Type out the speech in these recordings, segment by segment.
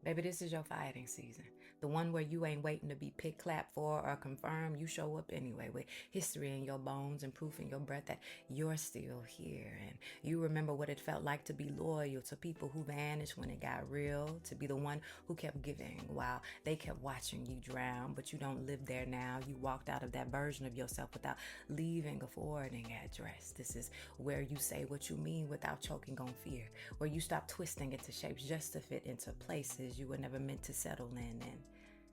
Baby, this is your fighting season. The one where you ain't waiting to be picked, clapped for, or confirmed. You show up anyway with history in your bones and proof in your breath that you're still here. And you remember what it felt like to be loyal to people who vanished when it got real, to be the one who kept giving while they kept watching you drown. But you don't live there now. You walked out of that version of yourself without leaving a forwarding address. This is where you say what you mean without choking on fear, where you stop twisting into shapes just to fit into places you were never meant to settle in. And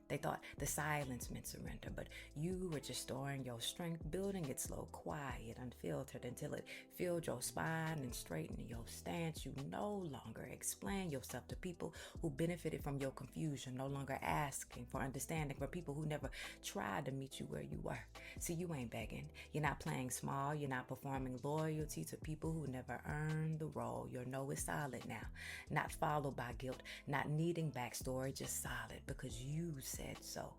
they thought the silence meant surrender, but you were just storing your strength, building it slow, quiet, unfiltered, until it filled your spine and straightened your stance. You no longer explain yourself to people who benefited from your confusion, no longer asking for understanding for people who never tried to meet you where you were. See, you ain't begging. You're not playing small. You're not performing loyalty to people who never earned the role. Your no is solid now, not followed by guilt, not needing backstory, just solid because you said so.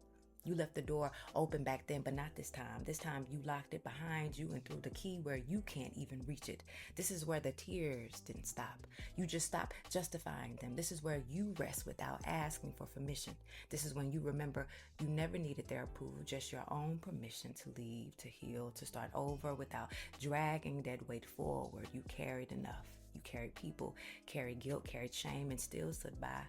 You left the door open back then, but not this time. This time you locked it behind you and threw the key where you can't even reach it. This is where the tears didn't stop. You just stopped justifying them. This is where you rest without asking for permission. This is when you remember you never needed their approval, just your own permission to leave, to heal, to start over without dragging that weight forward. You carried enough. You carried people, carried guilt, carried shame, and still stood by.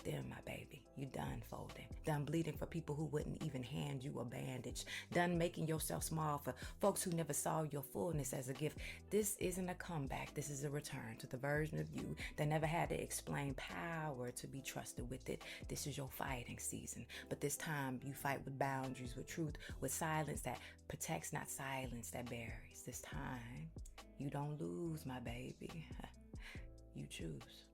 Then, my baby, you done folding, done bleeding for people who wouldn't even hand you a bandage, done making yourself small for folks who never saw your fullness as a gift. This isn't a comeback. This is a return to the version of you that never had to explain power to be trusted with it. This is your fighting season, but this time you fight with boundaries, with truth, with silence that protects, not silence that buries. This time you don't lose, my baby. You choose.